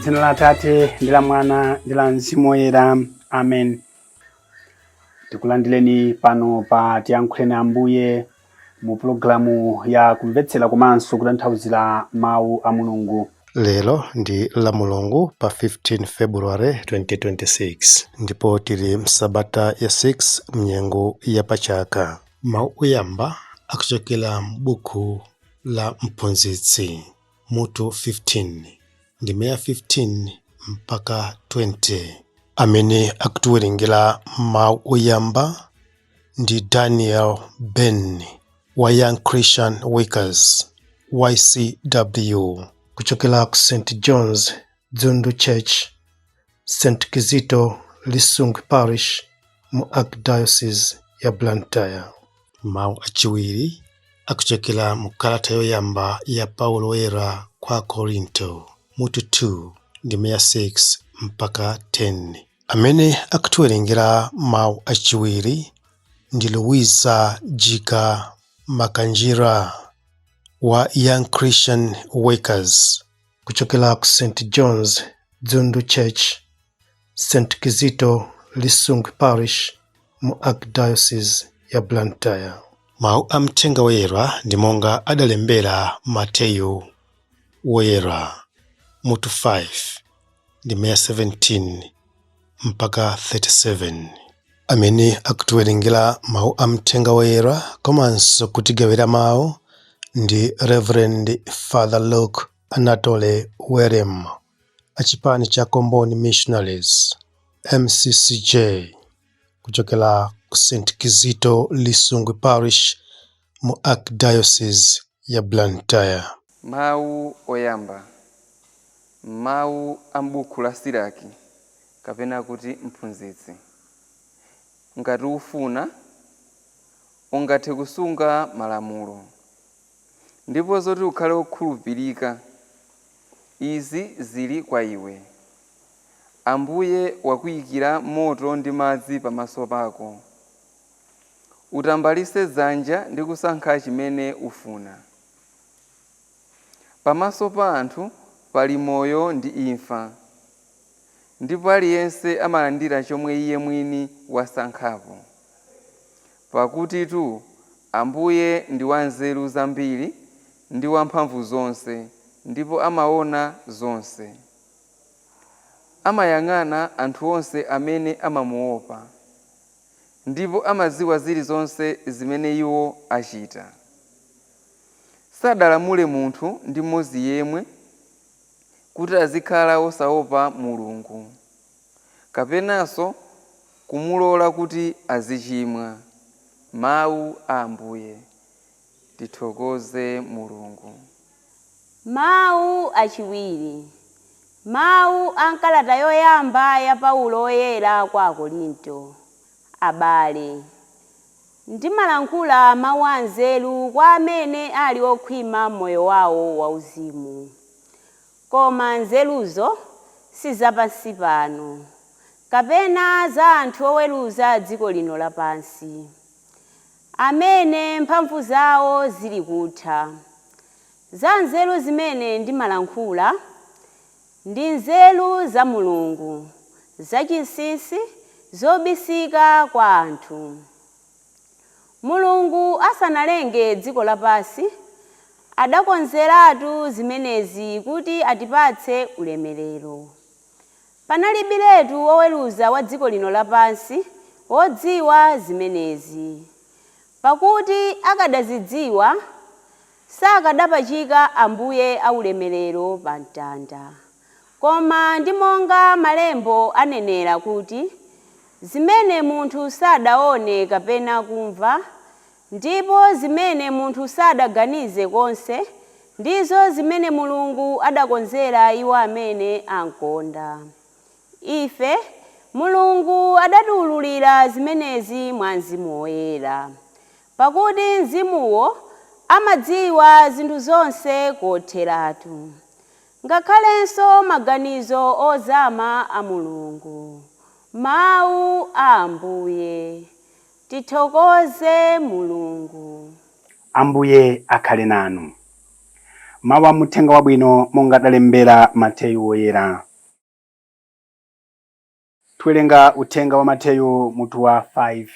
M'dzina la Atate ndi la Mwana ndi la Mzimu Woyera. Amen. Tikulandireni pano pa Tiyankhuleni Ambuye mu programu ya kumvetsera komanso kutanthauzira mawu a Mulungu. Lero ndi la Mulungu pa 15 February 2026 ndipo tili msabata ya 6 mnyengo ya pachaka. Mawu oyamba akuchokera m'buku la Mphunzitsi mutu 15 ndi meya 15 mpaka 20. Amene akutiwerengera mawu oyamba ndi Daniel Ben wa Young Christian Workers YCW kuchokera ku St. John's Dzundu Church, St. Kizito Lisungu Parish mu Archdiocese ya Blantyre. Mawu achiwiri akuchokera mu kalata yoyamba ya Paulo woyera kwa Korinto mutu 2 ndi meya 6 mpaka 10. Amene akutiwerengera mawu achiwiri ndi Luisa Jika Makanjira wa Young Christian Workers kuchokera ku St. John's Dzundu Church, St. Kizito Lisungu Parish mu Archdiocese ya Blantyre. Mawu amthenga woyera ndi monga adalembera Mateyu woyera mutu 5 ndi meya 17 mpaka 37. Amene akutiwerengera mawu amthenga woyera komanso kutigawira mawu ndi Reverend Father Luke Anatole Werem achipani cha Komboni Missionaries MCCJ kuchokera ku St. Kizito Lisungu Parish mu Archdiocese ya Blantyre. Mawu oyamba. Mawu ambuku la Siraki kapena kuti Mphunzitsi. Ngati ufuna ungathe kusunga malamulo ndipo zoti ukhale wokhulupirika, izi zili kwa iwe. Ambuye wakuyikira moto ndi madzi pamaso pako. Utambalise dzanja ndi kusankha chimene ufuna. Pamaso pa anthu pali moyo ndi imfa, ndipo aliyense amalandira chomwe iye mwini wasankhapo. Pakutitu Ambuye ndi wanzeru zambiri ndi wamphamvu zonse, ndipo amaona zonse. Amayang'ana anthu onse amene amamuopa, ndipo amadziwa zilizonse zimene iwo achita. Sadalamule munthu ndi mmodzi yemwe kuti azikhala wosaopa Mulungu, kapenanso kumulola kuti azichimwa. Mawu a Ambuye. Tithokoze Mulungu. Mawu achiwiri. Mawu a kalata yoyamba ya Paulo woyera kwa Korinto. Abale, ndimalankhula mawu anzeru kwa amene ali okhwima moyo wawo wauzimu. Koma nzeruzo si zapansi pano, kapena za anthu oweruza dziko lino lapansi, amene mphamvu zawo zili kutha. Za nzeru zimene ndimalankhula ndi nzeru za Mulungu, zachinsinsi zobisika kwa anthu. Mulungu asanalenge dziko lapansi adakonzeratu zimenezi kuti atipatse ulemerero. Panalibiretu woweruza wa dziko lino lapansi wodziwa zimenezi, pakuti akadazidziwa sakadapachika Ambuye aulemerero pa mtanda. Koma ndi monga malembo anenera kuti zimene munthu sadaone kapena kumva, ndipo zimene munthu sadaganize konse, ndizo zimene Mulungu adakonzera iwo amene ankonda. Ife Mulungu adatiwululira zimenezi mwa Mzimu Woyera, pakuti Mzimuwo amadziwa zinthu zonse kotheratu, ngakhalenso maganizo ozama a Mulungu. Mawu a Ambuye. Tithokoze Mulungu. Ambuye akhale nanu. Mawu a Uthenga Wabwino monga adalembera Mateyu woyera. Tiwerenga uthenga wa Mateyu mutu wa 5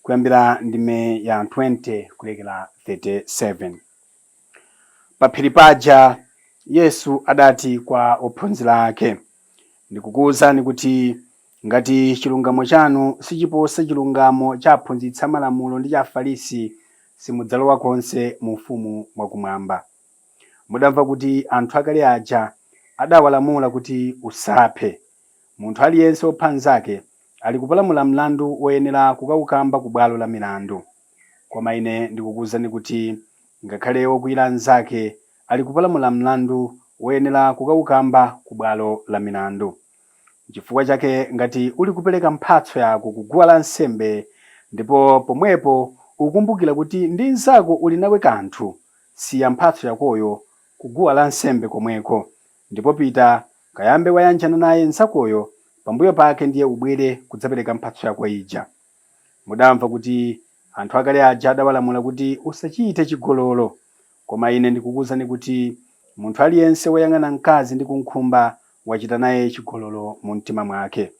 kuyambira ndime ya 20 kulekera 37. Paphiri paja Yesu adati kwa ophunzira ake, ndikukuwuzani kuti ngati chilungamo chanu sichiposa chilungamo cha aphunzitsi amalamulo ndi cha Afarisi, simudzalowa konse mu ufumu wakumwamba. Mudamva kuti anthu akale aja adawalamula kuti usaphe. Munthu aliyense wopha mnzake ali kupalamula mlandu woyenera kukawukamba ku bwalo la milandu. Koma ine ndikukuwuzani kuti ngakhale wokwiyira mnzake ali kupalamula mlandu woyenera kukawukamba ku bwalo la milandu. Chifukwa chake ngati uli kupereka mphatso yako ku guwa lansembe, ndipo pomwepo ukumbukira kuti ndi mnzako uli nawe kanthu, siya mphatso yakoyo ku guwa lansembe komweko, ndipo pita kayambe wayanjana naye mnzakoyo, pambuyo pake ndiye ubwere kudzapereka mphatso yako ija. Mudamva kuti anthu akale aja adawalamula kuti usachite chigololo. Koma ine ndikukuwuzani kuti munthu aliyense woyang'ana mkazi ndi kunkhumba wachita naye chigololo mu mtima mwake.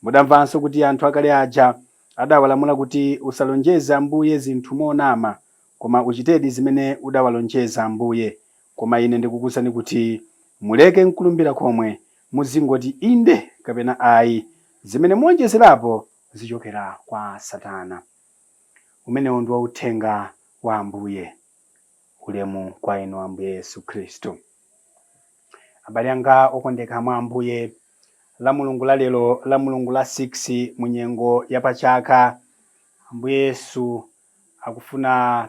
Mudamvanso kuti anthu akale aja adawalamula kuti usalonjeze Ambuye zinthu monama, koma uchitedi zimene udawalonjeza Ambuye. Koma ine ndikukuwuzani kuti muleke nkulumbira komwe, muzingoti inde kapena ayi, zimene muonjezerapo zichokera kwa Satana. Umenewu ndi uthenga wa Ambuye. Ulemu kwa inu Ambuye Yesu Khristu. Abale anga okondeka mwa Ambuye, la Mulungu la lero, la Mulungu la 6 munyengo ya pachaka, Ambuye Yesu akufuna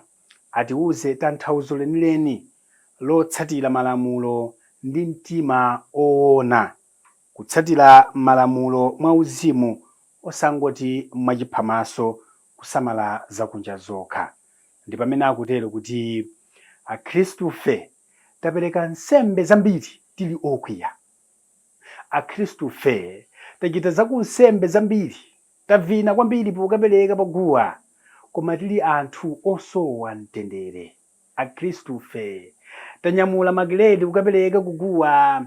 atiuze tanthauzo lenileni lotsatira malamulo ndi mtima oona, kutsatira malamulo mwauzimu osangoti mwachiphamaso kusamala zakunja zokha. Ndi pamene akutero kuti akhristufe tapereka nsembe zambiri tili okwiya. Akhristufe tachita zakunsembe zambiri, tavina kwambiri pokapereka paguwa, koma tili anthu osowa mtendere. Akhristufe tanyamula makiledi kukapereka kuguwa,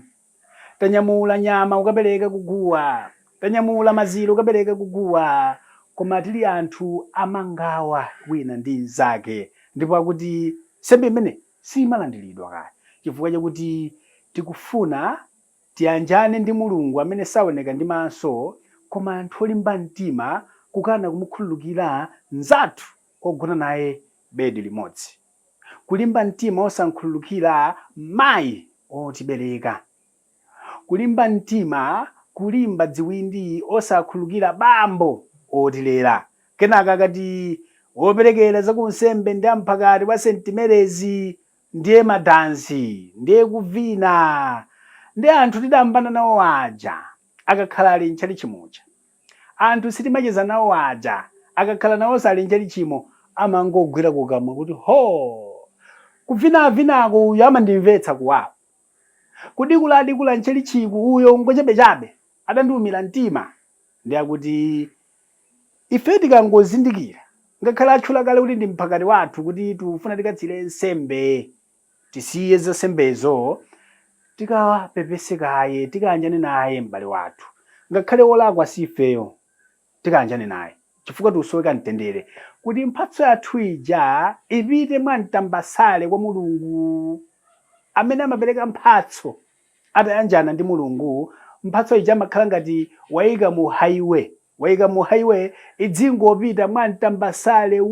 tanyamula nyama kukapereka kuguwa, tanyamula mazilo kukapereka kuguwa, koma tili anthu amangawa wina ndi mnzake. Ndipo akuti nsembe imene simalandiridwa kale, chifukwa chakuti tikufuna tiyanjane ndi Mulungu amene saoneka ndi maso, koma anthu olimba mtima kukana kumukhululukira mnzathu ogona naye bedi limodzi. Kulimba mtima osankhululukira mayi otibereka. Kulimba mtima kulimba dziwindi osakhululukira bambo otilera. Kenaka kati woperekera zakunsembe ndi amphakati wa sentimerezi, ndiye madansi, ndiye kuvina, ndi anthu tidambana nawo aja akakhala ali nchali chimocha. Anthu sitimacheza nawo aja akakhala nawo sali nchali chimo, amangogwira kukamwa kuti ho kuvina-vinako uyu amandimvetsa kuwawa, kudikula-dikula nchali chiku uyo ngochabe-chabe adandiumira mtima. Ndi akuti ife tikangozindikira ngakhala atchula kale kuti ndi mphakati wathu kuti tufuna tikatsire nsembe, tisiye za nsembezo tikawapepesekaye tikanjane naye m'bale wathu. Ngakhale wolakwa sifeyo tikanjane naye, chifukwa tusoweka mtendere kuti mphatso yathu ija ipite mwamtambasale kwa Mulungu amene amapereka mphatso atayanjana ndi Mulungu. Mphatso ija amakhala ngati wayika mu highway, idzingopita mwamtambasale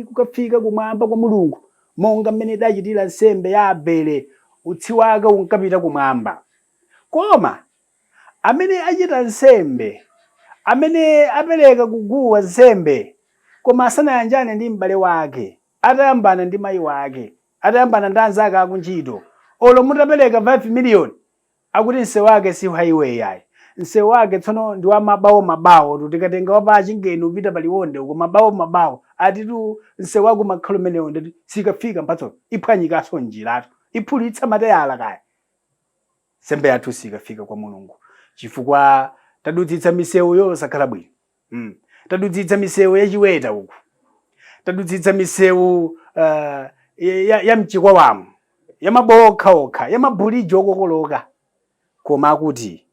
kukafika kumwamba kwa Mulungu, monga mmene idachitira nsembe ya Abele, utsi wake unkapita kumwamba. Koma amene achita nsembe, amene apereka kuguwa nsembe, koma asanayanjane ndi m'bale wake, atayambana ndi mayi wake, atayambana ndi anzake akuntchito, olo mutapereka 5 million, akuti nse wake si highway ayi. Nse wake tsono ndi wa mabawo, tikatenga wapa chingeni upita paliwonde uko mabawo, atitu nse wako makhalo menewo ndati sikafika mphatso iphwanyikaso njiratu, iphulitsa matayala kaya. Nsembe yathu sikafika kwa Mulungu, chifukwa tadutsitsa misewu yosakhala bwino. Tadutsitsa misewu yachiweta uku, tadutsitsa misewu ya mchikwawamu, ya mabowo okhaokha, ya mabuliji okokoloka. Koma akuti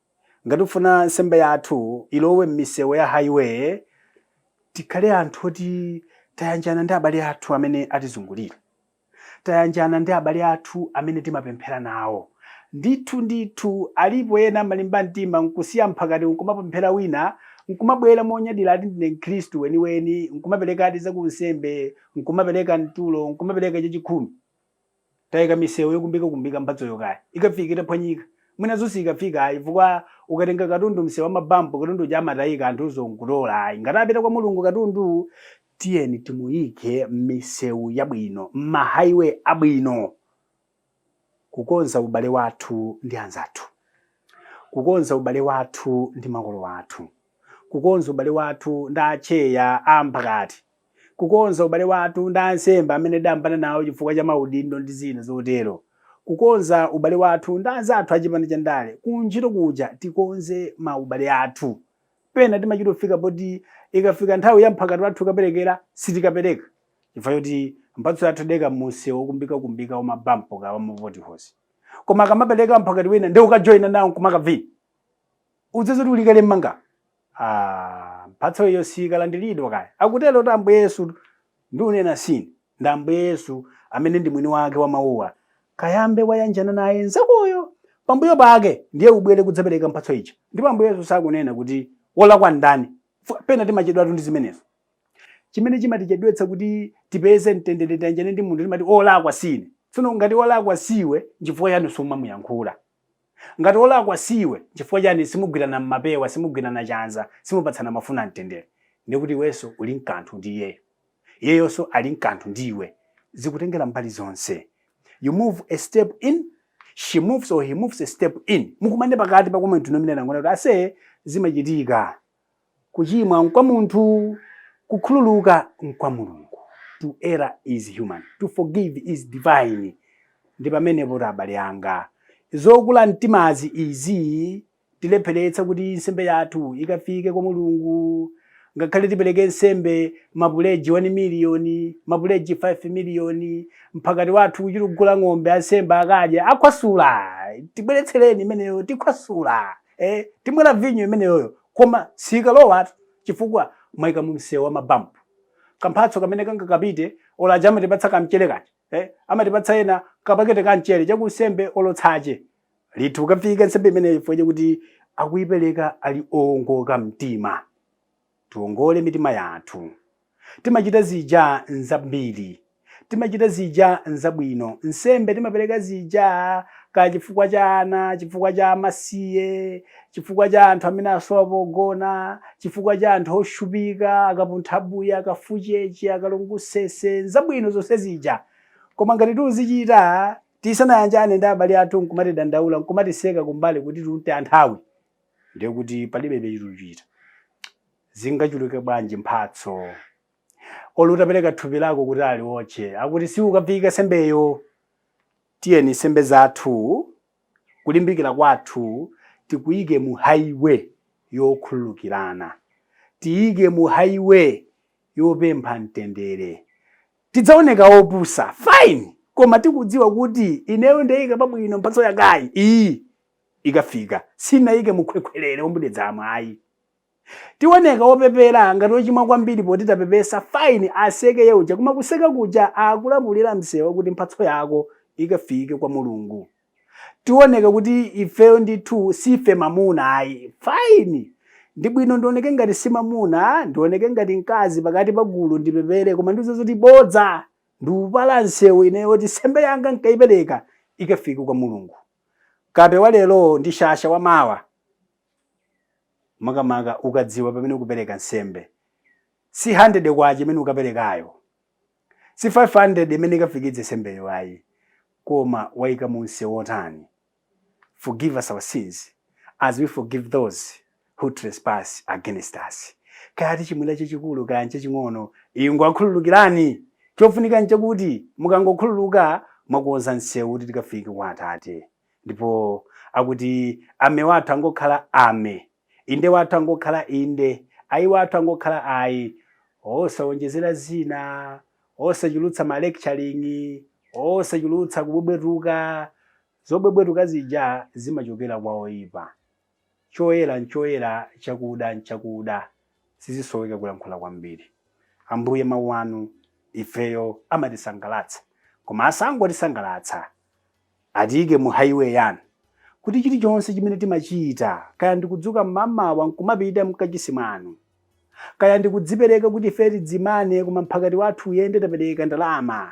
ngati ufuna nsembe yathu ilowe m'misewu ya highway, tikhale anthu oti tayanjana ndi abale athu amene atizungulira, tayanjana ndi abale athu amene timapemphera nawo. Ndithu alipo ena malimba mtima nkusiya mphakati nkumapemphera wina, nkumabwera monyadira ati ndine Mkhristu weniweni, nkumapereka ati zakunsembe, nkumapereka mtulo, nkumapereka chachikhumi. Tayika misewu yokumbika mphatsoyo kaya ikafika itaphwanyika. Mwina zonse ikafika chifukwa ukatenga katundu msewu wa mabambo, katundu chamatayika anthu zonkutola. Ngati apita kwa Mulungu katundu, tiyeni timuyike m'misewu yabwino, m'mahighway abwino, kukonza ubale wathu ndi anzathu, kukonza ubale wathu ndi makolo athu, kukonza ubale wathu ndi acheya amphakati, kukonza ubale wathu ndi ansembe amene dambana nawo chifukwa cha maudindo ndi zina zotero, kukonza ubale wathu ndi anzathu achipani cha ndale. Kunjito kuja tikonze maubale athu. Pena timachita kufika poti ikafika nthawi ya mphakati wathu kaperekera sitikapereka chifukwa choti mphatso yathu deka m'musewu wokumbika wamabambo ka wamavoti hosi. Koma akamapereka mphakati wina ndi ukajoyina nawo nkumakavina, udzazoti ulikale mmanga. Mphatso iyo sikalandiridwa kaya. Akutero kuti Ambuye Yesu ndiunena sini, ndi Ambuye Yesu amene ndi mwini wake wa mawuwa. Kayambe wayanjana naye nzakoyo, pambuyo pake ndiye ubwere kudzapereka mphatso ija. Ndipo Ambuye Yesu sakunena kuti wolakwa ndani. Pena timachedwatu ndi zimenezo. Chimene chimatichedwetsa kuti tipeze mtendere tanjane ndi munthu timati olakwa sine. Tsono ngati olakwa siwe chifukwa chani sumamuyankhula? Ngati olakwa siwe chifukwa chani simugwirana m'mapewa, simugwirana chanza, simupatsana mafuna mtendere? Ndiye kuti iwenso uli mkanthu ndi iyeyo, iyeyonso ali mkanthu ndiwe. Zikutengera mbali zonse. You move a step in, she moves or he moves a step in. Mukumane pakati pa komwe tinomina ngona kuti ase zimachitika. Kuchimwa nkwa munthu, kukhululuka nkwa Mulungu. To err is human, to forgive is divine. Ndi pamene poti abale anga zokula mtimazi izi tilepheretsa kuti nsembe yathu ikafike kwa Mulungu. Ngakhale tipereke nsembe mapuleji 1 miliyoni, mapuleji 5 miliyoni, mphakati wathu uchikugula ng'ombe ansembe akadya akhwasula, tibweretsereni imeneyo tikhwasula, timwera vinyo imeneyoyo, koma sikalowa chifukwa mwayika mu msewu wa mabambo. Kamphatso kamene kangakapite olaja amatipatsa kamchere kacha, amatipatsa ena kapakete kamchere chakunsembe olotsache. Litu kafika nsembe imeneyo chifukwa kuti akuyipereka ali ongoka mtima. Tuongole mitima yathu. Timachita zija nzambiri, timachita zija nzabwino. Nsembe timapereka zija ka chifukwa cha ana, chifukwa cha amasiye, chifukwa cha anthu amene asowa pogona, chifukwa cha anthu oshupika, akapuntha buya, akafucheche, akalungusese, nzabwino zonse zija. Koma ngati tuzichita tisanayanjane ndi abale athu nkumatidandaula, nkumatiseka kumbali kuti tunte anthawi, ndiye kuti palibe chituchita. Zingachuluke bwanji mphatso. Olutapereka thupi lako kuti ali woche, akuti si ukafika sembeyo. Tiyeni nsembe zathu, kulimbikira kwathu, tikuyike mu highway yokhululukirana. Tiyike mu highway yopempha mtendere. Tidzaoneka opusa, fine. Koma tikudziwa kuti ineyo ndeyika pabwino mphatso yakayi, iyi ikafika. Sinayike mukhwekhwerere ombudedzamwe ayi. Tioneka opepera ngati ochimwa kwambiri poti tapepesa, fine, aseke yeuja. Koma kuseka kuja akulamulira msewu kuti mphatso yako ikafike kwa Mulungu. Tioneka kuti ifeyo ndithu sife mamuna ayi, fine. Ndi bwino ndioneke ngati si mamuna, ndioneke ngati mkazi pakati pa gulu ndipepere, koma ndizo zoti bodza ndiupala msewu ineyo kuti nsembe yanga nkaipereka ikafike kwa Mulungu. Kape walero ndi shasha wa mawa, makamaka ukadziwa pamene ukupereka nsembe. Si 100 kwaje imene ukaperekayo, si 500 imene ikafikitse nsembeyo ayi, koma waika mu msewu wotani. Forgive us our sins as we forgive those who trespass against us. Kati chimwira chachikulu kaya chaching'ono, ingo akhululukirani. Chofunika nchakuti mukangokhululuka mwakonza msewu kuti tikafike kwa Atate. Ndipo akuti ame wathu angokhala ame, inde wathu angokhala inde, ayi wathu angokhala ayi. Osawonjezera zina, osachulutsa ma lecturing, osachulutsa kubwebwetuka. Zobwebwetuka zija zimachokera kwa oyipa. choyera nchoyera, chakuda nchakuda, sizisoweka kulankhula kwambiri. Ambuye mawu anu ifeyo amatisangalatsa, koma asangotisangalatsa atiyike mu highway yanu kuti chilichonse chimene timachita, kaya ndikudzuka mmamawa nkumapita mkachisi mwanu, kaya ndikudzipereka kuti ife tidzimane koma mphakati wathu uyende tapereka ndalama,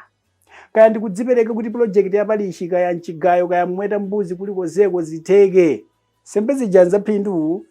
kaya ndikudzipereka kuti project ya palishi kaya mchigayo kaya mweta mbuzi kulikozeko zitheke, sembe zija nzaphindu